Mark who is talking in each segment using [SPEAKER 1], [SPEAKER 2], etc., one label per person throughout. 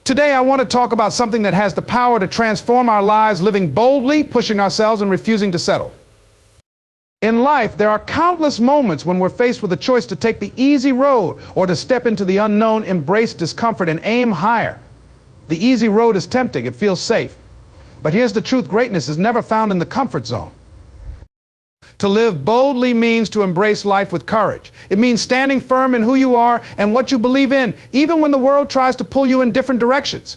[SPEAKER 1] Today, I want to talk about something that has the power to transform our lives, living boldly, pushing ourselves, and refusing to settle. In life, there are countless moments when we're faced with a choice to take the easy road or to step into the unknown, embrace discomfort, and aim higher. The easy road is tempting, it feels safe. But here's the truth: greatness is never found in the comfort zone. To live boldly means to embrace life with courage. It means standing firm in who you are and what you believe in, even when the world tries to pull you in different directions.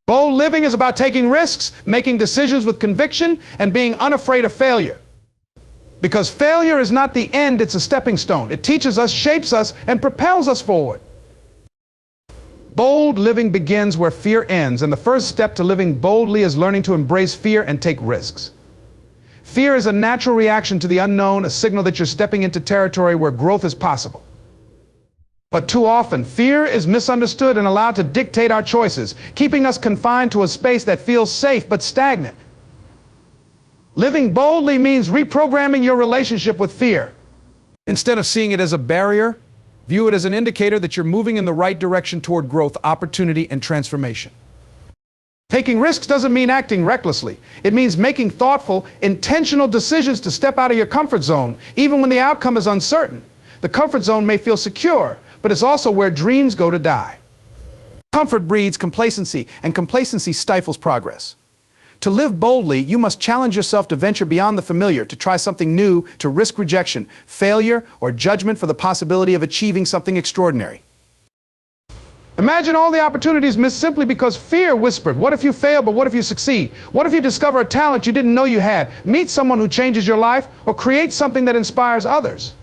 [SPEAKER 1] Bold living is about taking risks, making decisions with conviction, and being unafraid of failure. Because failure is not the end, it's a stepping stone. It teaches us, shapes us, and propels us forward. Bold living begins where fear ends, and the first step to living boldly is learning to embrace fear and take risks. Fear is a natural reaction to the unknown, a signal that you're stepping into territory where growth is possible. But too often, fear is misunderstood and allowed to dictate our choices, keeping us confined to a space that feels safe but stagnant. Living boldly means reprogramming your relationship with fear. Instead of seeing it as a barrier, view it as an indicator that you're moving in the right direction toward growth, opportunity, and transformation. Taking risks doesn't mean acting recklessly. It means making thoughtful, intentional decisions to step out of your comfort zone, even when the outcome is uncertain. The comfort zone may feel secure, but it's also where dreams go to die. Comfort breeds complacency, and complacency stifles progress. To live boldly, you must challenge yourself to venture beyond the familiar, to try something new, to risk rejection, failure, or judgment for the possibility of achieving something extraordinary. Imagine all the opportunities missed simply because fear whispered, "What if you fail, but what if you succeed? What if you discover a talent you didn't know you had? Meet someone who changes your life, or create something that inspires others."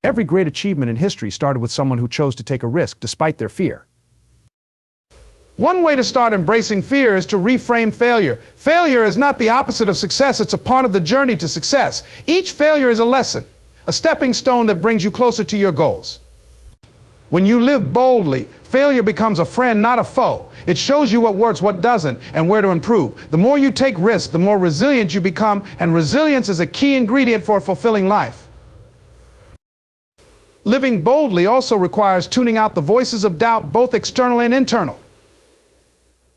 [SPEAKER 1] Every great achievement in history started with someone who chose to take a risk despite their fear. One way to start embracing fear is to reframe failure. Failure is not the opposite of success, it's a part of the journey to success. Each failure is a lesson, a stepping stone that brings you closer to your goals. When you live boldly, failure becomes a friend, not a foe. It shows you what works, what doesn't, and where to improve. The more you take risks, the more resilient you become, and resilience is a key ingredient for a fulfilling life. Living boldly also requires tuning out the voices of doubt, both external and internal.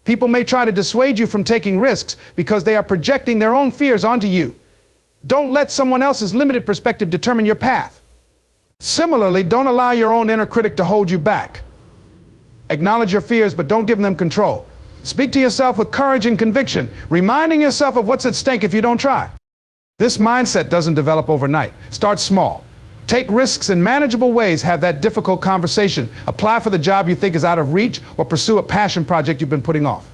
[SPEAKER 1] People may try to dissuade you from taking risks because they are projecting their own fears onto you. Don't let someone else's limited perspective determine your path. Similarly, don't allow your own inner critic to hold you back. Acknowledge your fears, but don't give them control. Speak to yourself with courage and conviction, reminding yourself of what's at stake if you don't try. This mindset doesn't develop overnight. Start small. Take risks in manageable ways. Have that difficult conversation. Apply for the job you think is out of reach, or pursue a passion project you've been putting off.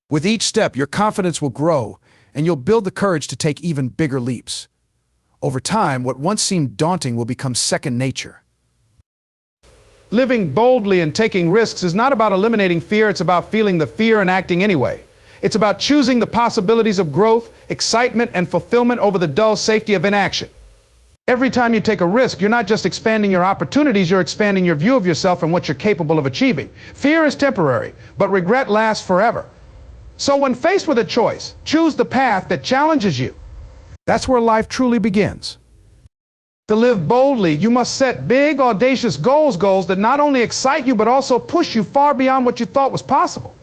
[SPEAKER 1] With each step, your confidence will grow, and you'll build the courage to take even bigger leaps. Over time, what once seemed daunting will become second nature. Living boldly and taking risks is not about eliminating fear, it's about feeling the fear and acting anyway. It's about choosing the possibilities of growth, excitement, and fulfillment over the dull safety of inaction. Every time you take a risk, you're not just expanding your opportunities, you're expanding your view of yourself and what you're capable of achieving. Fear is temporary, but regret lasts forever. So when faced with a choice, choose the path that challenges you. That's where life truly begins. To live boldly, you must set big, audacious goals that not only excite you, but also push you far beyond what you thought was possible.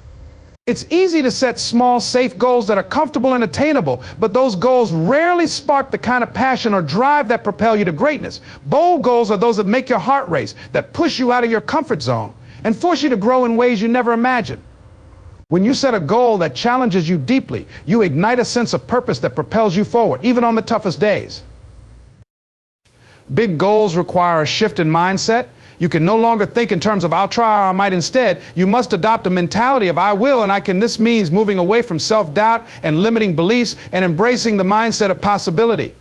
[SPEAKER 1] It's easy to set small, safe goals that are comfortable and attainable, but those goals rarely spark the kind of passion or drive that propel you to greatness. Bold goals are those that make your heart race, that push you out of your comfort zone, and force you to grow in ways you never imagined. When you set a goal that challenges you deeply, you ignite a sense of purpose that propels you forward, even on the toughest days. Big goals require a shift in mindset. You can no longer think in terms of "I'll try" or "I might." Instead, you must adopt a mentality of "I will" and "I can." This means moving away from self-doubt and limiting beliefs and embracing the mindset of possibility.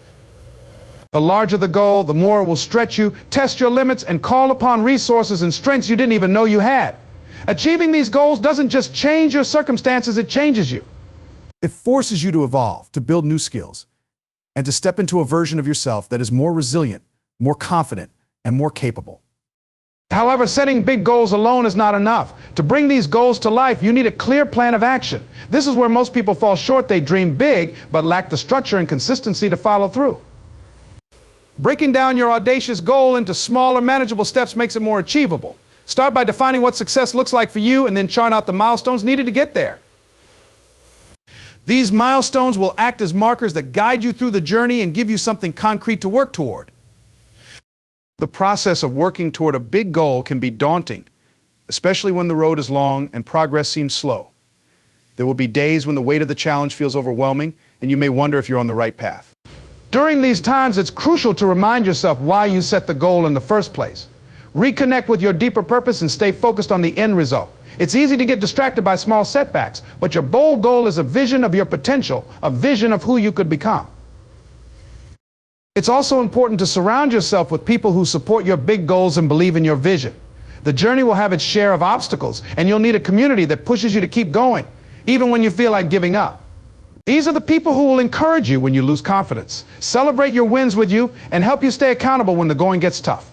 [SPEAKER 1] The larger the goal, the more it will stretch you, test your limits, and call upon resources and strengths you didn't even know you had. Achieving these goals doesn't just change your circumstances, it changes you. It forces you to evolve, to build new skills, and to step into a version of yourself that is more resilient, more confident, and more capable. However, setting big goals alone is not enough. To bring these goals to life, you need a clear plan of action. This is where most people fall short. They dream big, but lack the structure and consistency to follow through. Breaking down your audacious goal into smaller, manageable steps makes it more achievable. Start by defining what success looks like for you and then chart out the milestones needed to get there. These milestones will act as markers that guide you through the journey and give you something concrete to work toward. The process of working toward a big goal can be daunting, especially when the road is long and progress seems slow. There will be days when the weight of the challenge feels overwhelming, and you may wonder if you're on the right path. During these times, it's crucial to remind yourself why you set the goal in the first place. Reconnect with your deeper purpose and stay focused on the end result. It's easy to get distracted by small setbacks, but your bold goal is a vision of your potential, a vision of who you could become. It's also important to surround yourself with people who support your big goals and believe in your vision. The journey will have its share of obstacles, and you'll need a community that pushes you to keep going, even when you feel like giving up. These are the people who will encourage you when you lose confidence, celebrate your wins with you, and help you stay accountable when the going gets tough.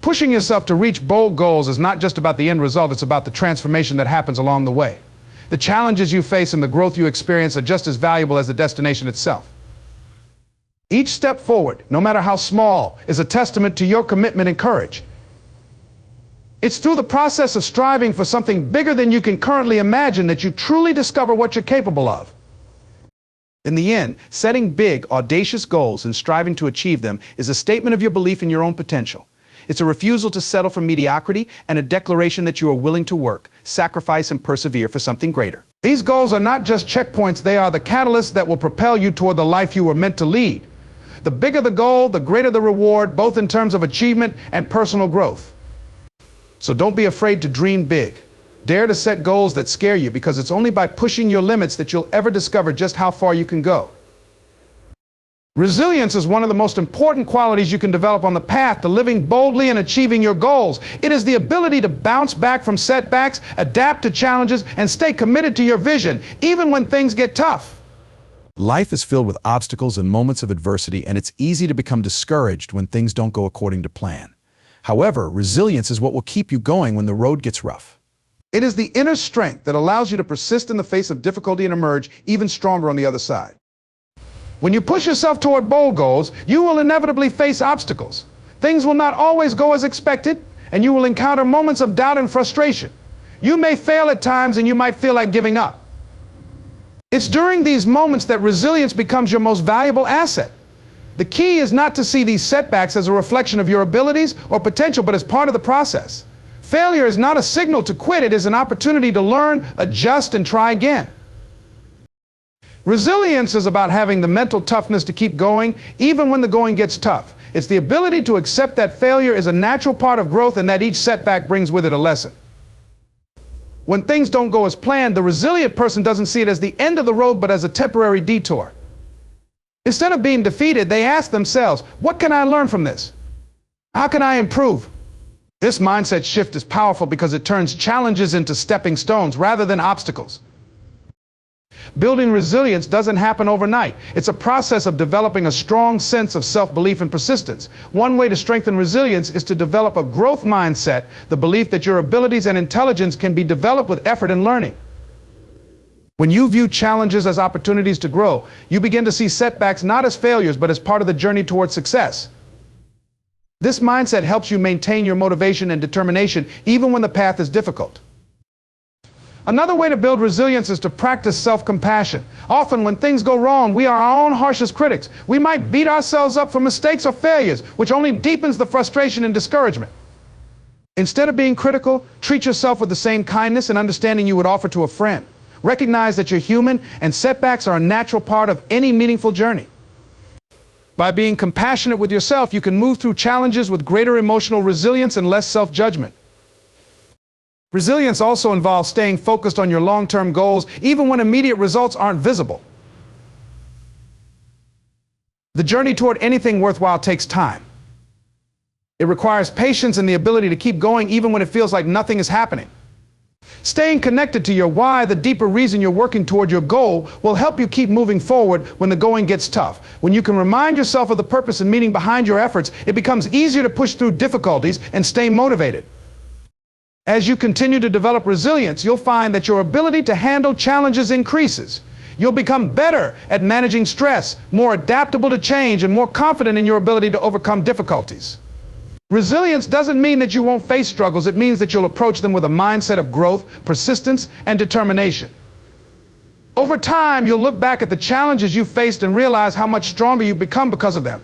[SPEAKER 1] Pushing yourself to reach bold goals is not just about the end result, it's about the transformation that happens along the way. The challenges you face and the growth you experience are just as valuable as the destination itself. Each step forward, no matter how small, is a testament to your commitment and courage. It's through the process of striving for something bigger than you can currently imagine that you truly discover what you're capable of. In the end, setting big, audacious goals and striving to achieve them is a statement of your belief in your own potential. It's a refusal to settle for mediocrity and a declaration that you are willing to work, sacrifice, and persevere for something greater. These goals are not just checkpoints, they are the catalysts that will propel you toward the life you were meant to lead. The bigger the goal, the greater the reward, both in terms of achievement and personal growth. So don't be afraid to dream big. Dare to set goals that scare you, because it's only by pushing your limits that you'll ever discover just how far you can go. Resilience is one of the most important qualities you can develop on the path to living boldly and achieving your goals. It is the ability to bounce back from setbacks, adapt to challenges, and stay committed to your vision, even when things get tough. Life is filled with obstacles and moments of adversity, and it's easy to become discouraged when things don't go according to plan. However, resilience is what will keep you going when the road gets rough. It is the inner strength that allows you to persist in the face of difficulty and emerge even stronger on the other side. When you push yourself toward bold goals, you will inevitably face obstacles. Things will not always go as expected, and you will encounter moments of doubt and frustration. You may fail at times, and you might feel like giving up. It's during these moments that resilience becomes your most valuable asset. The key is not to see these setbacks as a reflection of your abilities or potential, but as part of the process. Failure is not a signal to quit, it is an opportunity to learn, adjust, and try again. Resilience is about having the mental toughness to keep going, even when the going gets tough. It's the ability to accept that failure is a natural part of growth and that each setback brings with it a lesson. When things don't go as planned, the resilient person doesn't see it as the end of the road, but as a temporary detour. Instead of being defeated, they ask themselves, what can I learn from this? How can I improve? This mindset shift is powerful because it turns challenges into stepping stones rather than obstacles. Building resilience doesn't happen overnight. It's a process of developing a strong sense of self-belief and persistence. One way to strengthen resilience is to develop a growth mindset, the belief that your abilities and intelligence can be developed with effort and learning. When you view challenges as opportunities to grow, you begin to see setbacks not as failures, but as part of the journey towards success. This mindset helps you maintain your motivation and determination even when the path is difficult. Another way to build resilience is to practice self-compassion. Often when things go wrong, we are our own harshest critics. We might beat ourselves up for mistakes or failures, which only deepens the frustration and discouragement. Instead of being critical, treat yourself with the same kindness and understanding you would offer to a friend. Recognize that you're human and setbacks are a natural part of any meaningful journey. By being compassionate with yourself, you can move through challenges with greater emotional resilience and less self-judgment. Resilience also involves staying focused on your long-term goals, even when immediate results aren't visible. The journey toward anything worthwhile takes time. It requires patience and the ability to keep going even when it feels like nothing is happening. Staying connected to your why, the deeper reason you're working toward your goal, will help you keep moving forward when the going gets tough. When you can remind yourself of the purpose and meaning behind your efforts, it becomes easier to push through difficulties and stay motivated. As you continue to develop resilience, you'll find that your ability to handle challenges increases. You'll become better at managing stress, more adaptable to change, and more confident in your ability to overcome difficulties. Resilience doesn't mean that you won't face struggles. It means that you'll approach them with a mindset of growth, persistence, and determination. Over time, you'll look back at the challenges you faced and realize how much stronger you've become because of them.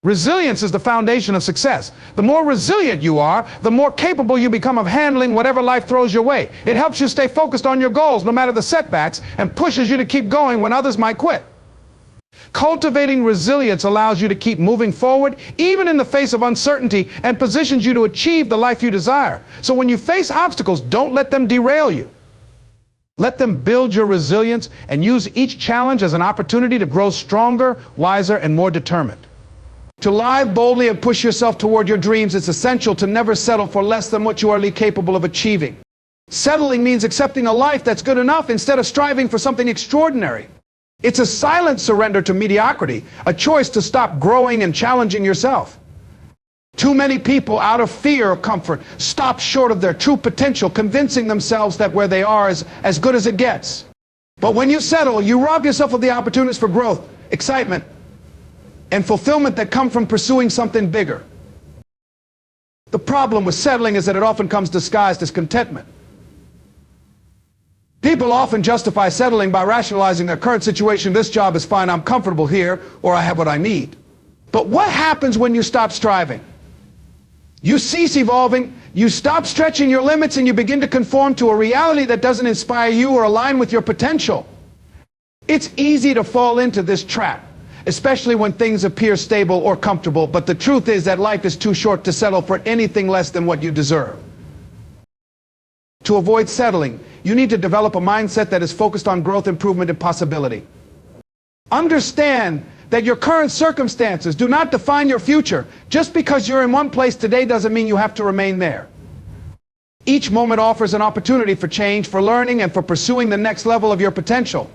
[SPEAKER 1] Resilience is the foundation of success. The more resilient you are, the more capable you become of handling whatever life throws your way. It helps you stay focused on your goals no matter the setbacks and pushes you to keep going when others might quit. Cultivating resilience allows you to keep moving forward, even in the face of uncertainty, and positions you to achieve the life you desire. So when you face obstacles, don't let them derail you. Let them build your resilience and use each challenge as an opportunity to grow stronger, wiser, and more determined. To live boldly and push yourself toward your dreams, it's essential to never settle for less than what you are capable of achieving. Settling means accepting a life that's good enough instead of striving for something extraordinary. It's a silent surrender to mediocrity, a choice to stop growing and challenging yourself. Too many people, out of fear or comfort, stop short of their true potential, convincing themselves that where they are is as good as it gets. But when you settle, you rob yourself of the opportunities for growth, excitement, and fulfillment that come from pursuing something bigger. The problem with settling is that it often comes disguised as contentment. People often justify settling by rationalizing their current situation. This job is fine, I'm comfortable here, or I have what I need. But what happens when you stop striving? You cease evolving, you stop stretching your limits, and you begin to conform to a reality that doesn't inspire you or align with your potential. It's easy to fall into this trap, especially when things appear stable or comfortable, but the truth is that life is too short to settle for anything less than what you deserve. To avoid settling, you need to develop a mindset that is focused on growth, improvement, and possibility. Understand that your current circumstances do not define your future. Just because you're in one place today doesn't mean you have to remain there. Each moment offers an opportunity for change, for learning, and for pursuing the next level of your potential.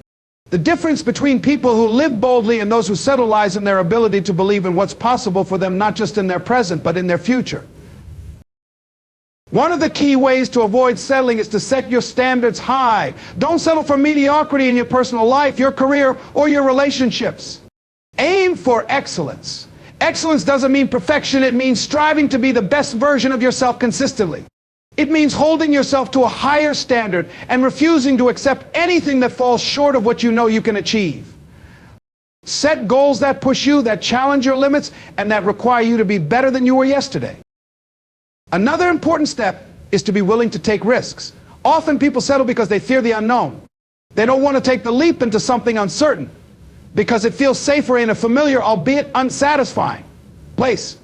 [SPEAKER 1] The difference between people who live boldly and those who settle lies in their ability to believe in what's possible for them, not just in their present, but in their future. One of the key ways to avoid settling is to set your standards high. Don't settle for mediocrity in your personal life, your career, or your relationships. Aim for excellence. Excellence doesn't mean perfection. It means striving to be the best version of yourself consistently. It means holding yourself to a higher standard and refusing to accept anything that falls short of what you know you can achieve. Set goals that push you, that challenge your limits, and that require you to be better than you were yesterday. Another important step is to be willing to take risks. Often people settle because they fear the unknown. They don't want to take the leap into something uncertain because it feels safer in a familiar, albeit unsatisfying, place.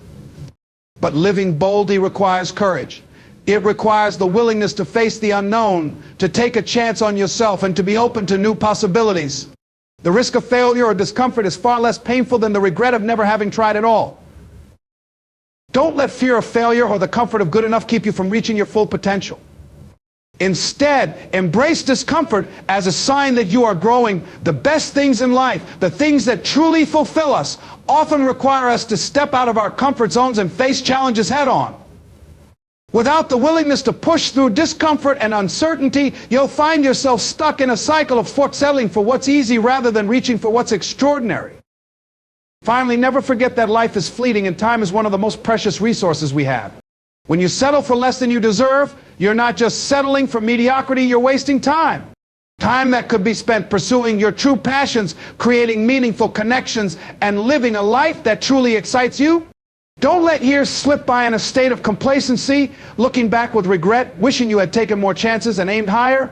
[SPEAKER 1] But living boldly requires courage. It requires the willingness to face the unknown, to take a chance on yourself, and to be open to new possibilities. The risk of failure or discomfort is far less painful than the regret of never having tried at all. Don't let fear of failure or the comfort of good enough keep you from reaching your full potential. Instead, embrace discomfort as a sign that you are growing. The best things in life, the things that truly fulfill us, often require us to step out of our comfort zones and face challenges head on. Without the willingness to push through discomfort and uncertainty, you'll find yourself stuck in a cycle of settling for what's easy rather than reaching for what's extraordinary. Finally, never forget that life is fleeting and time is one of the most precious resources we have. When you settle for less than you deserve, you're not just settling for mediocrity, you're wasting time. Time that could be spent pursuing your true passions, creating meaningful connections, and living a life that truly excites you. Don't let years slip by in a state of complacency, looking back with regret, wishing you had taken more chances and aimed higher.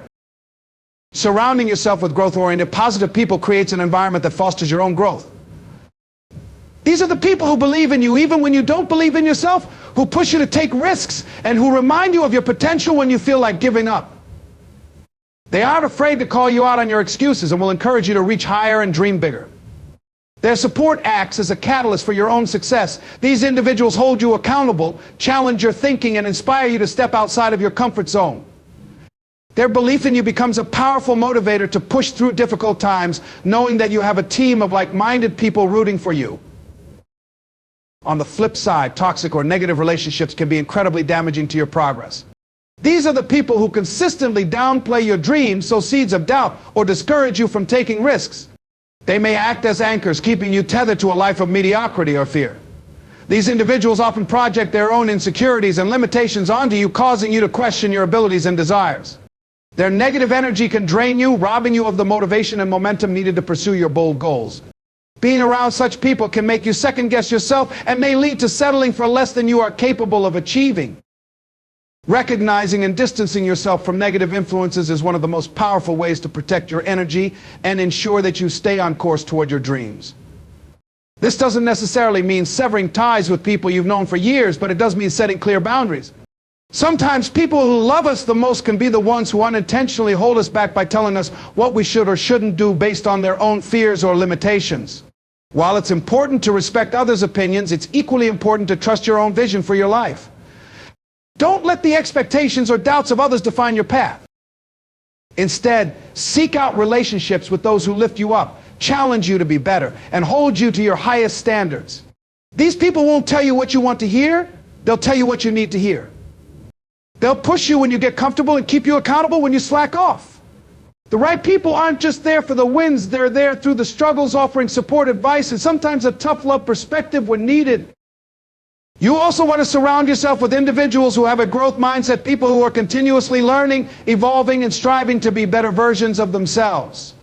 [SPEAKER 1] Surrounding yourself with growth-oriented, positive people creates an environment that fosters your own growth. These are the people who believe in you even when you don't believe in yourself, who push you to take risks, and who remind you of your potential when you feel like giving up. They aren't afraid to call you out on your excuses and will encourage you to reach higher and dream bigger. Their support acts as a catalyst for your own success. These individuals hold you accountable, challenge your thinking, and inspire you to step outside of your comfort zone. Their belief in you becomes a powerful motivator to push through difficult times, knowing that you have a team of like-minded people rooting for you. On the flip side, toxic or negative relationships can be incredibly damaging to your progress. These are the people who consistently downplay your dreams, sow seeds of doubt, or discourage you from taking risks. They may act as anchors, keeping you tethered to a life of mediocrity or fear. These individuals often project their own insecurities and limitations onto you, causing you to question your abilities and desires. Their negative energy can drain you, robbing you of the motivation and momentum needed to pursue your bold goals. Being around such people can make you second-guess yourself and may lead to settling for less than you are capable of achieving. Recognizing and distancing yourself from negative influences is one of the most powerful ways to protect your energy and ensure that you stay on course toward your dreams. This doesn't necessarily mean severing ties with people you've known for years, but it does mean setting clear boundaries. Sometimes people who love us the most can be the ones who unintentionally hold us back by telling us what we should or shouldn't do based on their own fears or limitations. While it's important to respect others' opinions, it's equally important to trust your own vision for your life. Don't let the expectations or doubts of others define your path. Instead, seek out relationships with those who lift you up, challenge you to be better, and hold you to your highest standards. These people won't tell you what you want to hear, they'll tell you what you need to hear. They'll push you when you get comfortable and keep you accountable when you slack off. The right people aren't just there for the wins, they're there through the struggles, offering support, advice, and sometimes a tough love perspective when needed. You also want to surround yourself with individuals who have a growth mindset, people who are continuously learning, evolving, and striving to be better versions of themselves.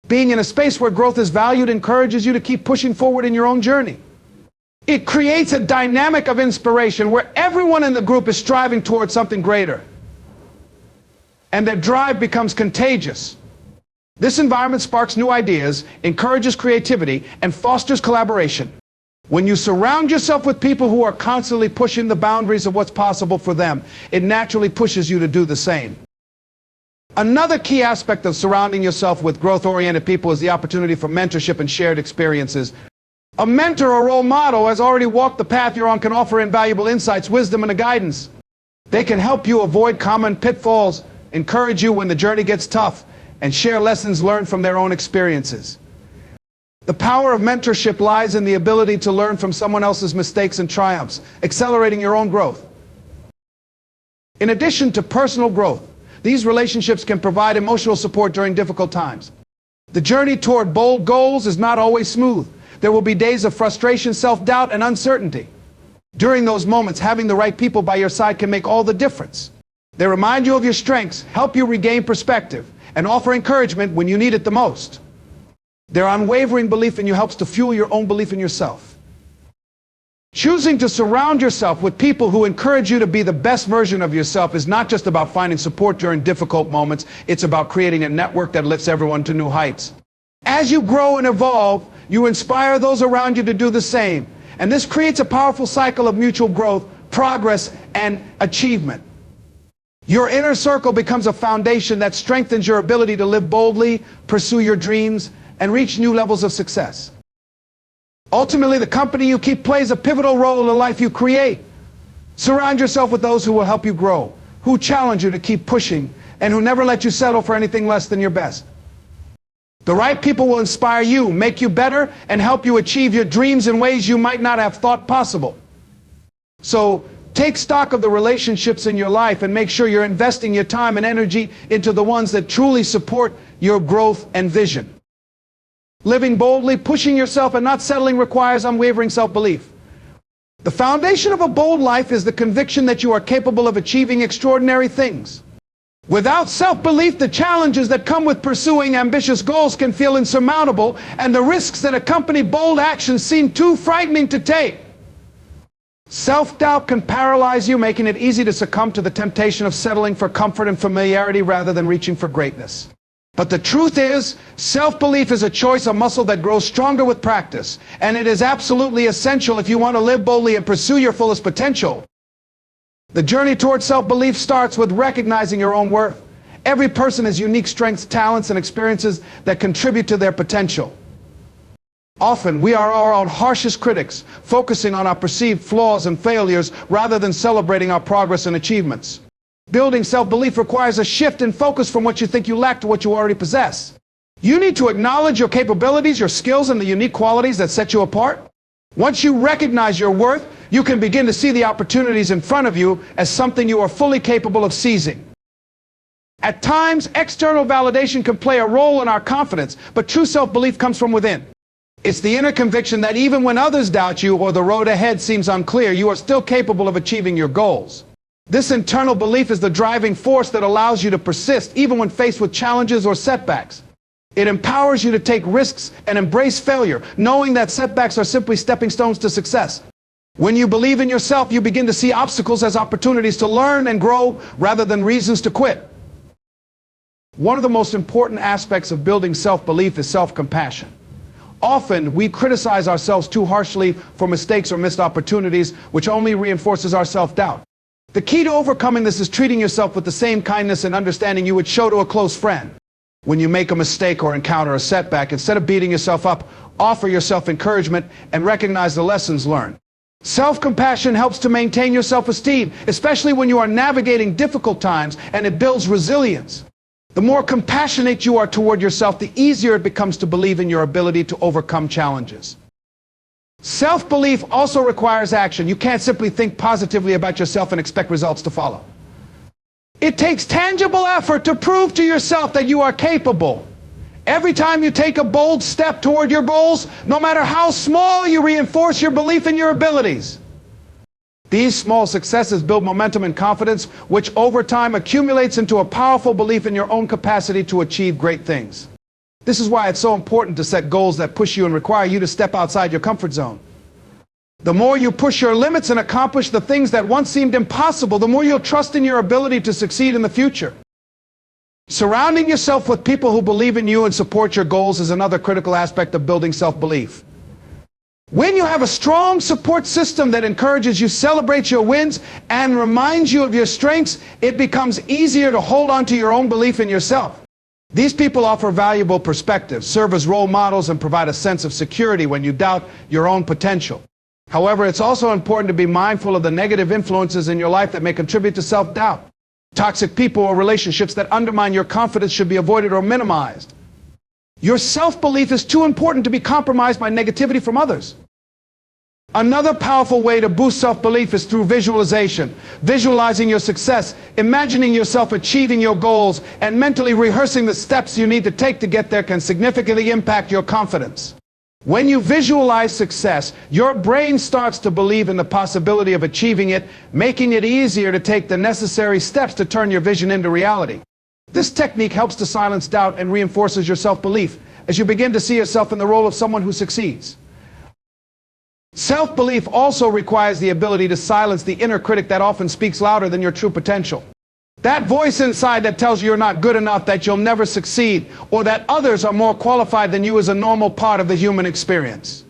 [SPEAKER 1] Being in a space where growth is valued encourages you to keep pushing forward in your own journey. It creates a dynamic of inspiration where everyone in the group is striving towards something greater. And their drive becomes contagious. This environment sparks new ideas, encourages creativity, and fosters collaboration. When you surround yourself with people who are constantly pushing the boundaries of what's possible for them, it naturally pushes you to do the same. Another key aspect of surrounding yourself with growth-oriented people is the opportunity for mentorship and shared experiences. A mentor or role model has already walked the path you're on, can offer invaluable insights, wisdom, and guidance. They can help you avoid common pitfalls, encourage you when the journey gets tough, and share lessons learned from their own experiences. The power of mentorship lies in the ability to learn from someone else's mistakes and triumphs, accelerating your own growth. In addition to personal growth, these relationships can provide emotional support during difficult times. The journey toward bold goals is not always smooth. There will be days of frustration, self-doubt, and uncertainty. During those moments, having the right people by your side can make all the difference. They remind you of your strengths, help you regain perspective, and offer encouragement when you need it the most. Their unwavering belief in you helps to fuel your own belief in yourself. Choosing to surround yourself with people who encourage you to be the best version of yourself is not just about finding support during difficult moments, it's about creating a network that lifts everyone to new heights. As you grow and evolve, you inspire those around you to do the same. And this creates a powerful cycle of mutual growth, progress, and achievement. Your inner circle becomes a foundation that strengthens your ability to live boldly, pursue your dreams, and reach new levels of success. Ultimately, the company you keep plays a pivotal role in the life you create. Surround yourself with those who will help you grow, who challenge you to keep pushing, and who never let you settle for anything less than your best. The right people will inspire you, make you better, and help you achieve your dreams in ways you might not have thought possible. So, take stock of the relationships in your life and make sure you're investing your time and energy into the ones that truly support your growth and vision. Living boldly, pushing yourself, and not settling requires unwavering self-belief. The foundation of a bold life is the conviction that you are capable of achieving extraordinary things. Without self-belief, the challenges that come with pursuing ambitious goals can feel insurmountable, and the risks that accompany bold actions seem too frightening to take. Self-doubt can paralyze you, making it easy to succumb to the temptation of settling for comfort and familiarity rather than reaching for greatness. But the truth is, self-belief is a choice, a muscle that grows stronger with practice, and it is absolutely essential if you want to live boldly and pursue your fullest potential. The journey towards self-belief starts with recognizing your own worth. Every person has unique strengths, talents, and experiences that contribute to their potential. Often, we are our own harshest critics, focusing on our perceived flaws and failures rather than celebrating our progress and achievements. Building self-belief requires a shift in focus from what you think you lack to what you already possess. You need to acknowledge your capabilities, your skills, and the unique qualities that set you apart. Once you recognize your worth, you can begin to see the opportunities in front of you as something you are fully capable of seizing. At times, external validation can play a role in our confidence, but true self-belief comes from within. It's the inner conviction that even when others doubt you or the road ahead seems unclear, you are still capable of achieving your goals. This internal belief is the driving force that allows you to persist even when faced with challenges or setbacks. It empowers you to take risks and embrace failure, knowing that setbacks are simply stepping stones to success. When you believe in yourself, you begin to see obstacles as opportunities to learn and grow rather than reasons to quit. One of the most important aspects of building self-belief is self-compassion. Often, we criticize ourselves too harshly for mistakes or missed opportunities, which only reinforces our self-doubt. The key to overcoming this is treating yourself with the same kindness and understanding you would show to a close friend. When you make a mistake or encounter a setback, instead of beating yourself up, offer yourself encouragement and recognize the lessons learned. Self-compassion helps to maintain your self-esteem, especially when you are navigating difficult times, and it builds resilience. The more compassionate you are toward yourself, the easier it becomes to believe in your ability to overcome challenges. Self-belief also requires action. You can't simply think positively about yourself and expect results to follow. It takes tangible effort to prove to yourself that you are capable. Every time you take a bold step toward your goals, no matter how small, you reinforce your belief in your abilities. These small successes build momentum and confidence, which over time accumulates into a powerful belief in your own capacity to achieve great things. This is why it's so important to set goals that push you and require you to step outside your comfort zone. The more you push your limits and accomplish the things that once seemed impossible, the more you'll trust in your ability to succeed in the future. Surrounding yourself with people who believe in you and support your goals is another critical aspect of building self-belief. When you have a strong support system that encourages you, celebrates your wins, and reminds you of your strengths, it becomes easier to hold on to your own belief in yourself. These people offer valuable perspectives, serve as role models, and provide a sense of security when you doubt your own potential. However, it's also important to be mindful of the negative influences in your life that may contribute to self-doubt. Toxic people or relationships that undermine your confidence should be avoided or minimized. Your self-belief is too important to be compromised by negativity from others. Another powerful way to boost self-belief is through visualization. Visualizing your success, imagining yourself achieving your goals, and mentally rehearsing the steps you need to take to get there can significantly impact your confidence. When you visualize success, your brain starts to believe in the possibility of achieving it, making it easier to take the necessary steps to turn your vision into reality. This technique helps to silence doubt and reinforces your self-belief as you begin to see yourself in the role of someone who succeeds. Self-belief also requires the ability to silence the inner critic that often speaks louder than your true potential. That voice inside that tells you you're not good enough, that you'll never succeed, or that others are more qualified than you is a normal part of the human experience.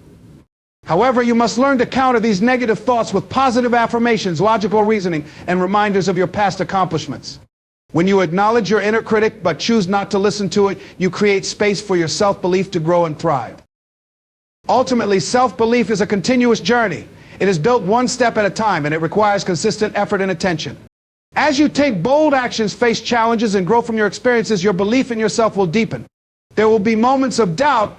[SPEAKER 1] However, you must learn to counter these negative thoughts with positive affirmations, logical reasoning, and reminders of your past accomplishments. When you acknowledge your inner critic but choose not to listen to it, you create space for your self-belief to grow and thrive. Ultimately, self-belief is a continuous journey. It is built one step at a time, and it requires consistent effort and attention. As you take bold actions, face challenges, and grow from your experiences, your belief in yourself will deepen. There will be moments of doubt,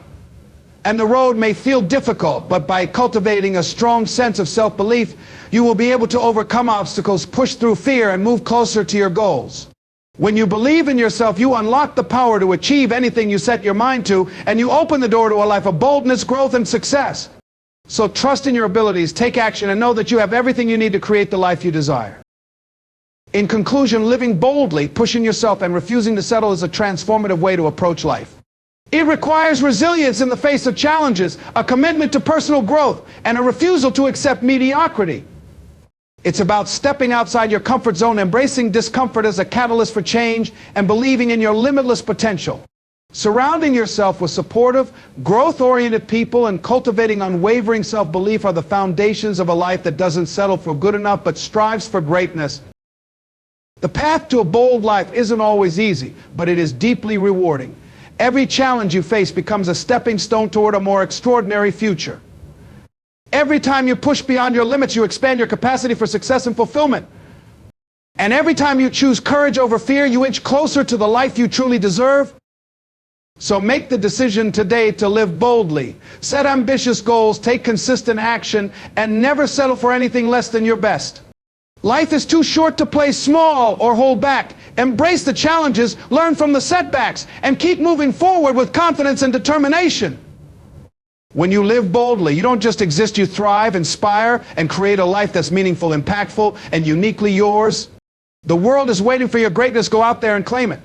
[SPEAKER 1] and the road may feel difficult, but by cultivating a strong sense of self-belief, you will be able to overcome obstacles, push through fear, and move closer to your goals. When you believe in yourself, you unlock the power to achieve anything you set your mind to, and you open the door to a life of boldness, growth, and success. So trust in your abilities, take action, and know that you have everything you need to create the life you desire. In conclusion, living boldly, pushing yourself, and refusing to settle is a transformative way to approach life. It requires resilience in the face of challenges, a commitment to personal growth, and a refusal to accept mediocrity. It's about stepping outside your comfort zone, embracing discomfort as a catalyst for change, and believing in your limitless potential. Surrounding yourself with supportive, growth-oriented people and cultivating unwavering self-belief are the foundations of a life that doesn't settle for good enough but strives for greatness. The path to a bold life isn't always easy, but it is deeply rewarding. Every challenge you face becomes a stepping stone toward a more extraordinary future. Every time you push beyond your limits, you expand your capacity for success and fulfillment. And every time you choose courage over fear, you inch closer to the life you truly deserve. So make the decision today to live boldly. Set ambitious goals, take consistent action, and never settle for anything less than your best. Life is too short to play small or hold back. Embrace the challenges, learn from the setbacks, and keep moving forward with confidence and determination. When you live boldly, you don't just exist, you thrive, inspire, and create a life that's meaningful, impactful, and uniquely yours. The world is waiting for your greatness. Go out there and claim it.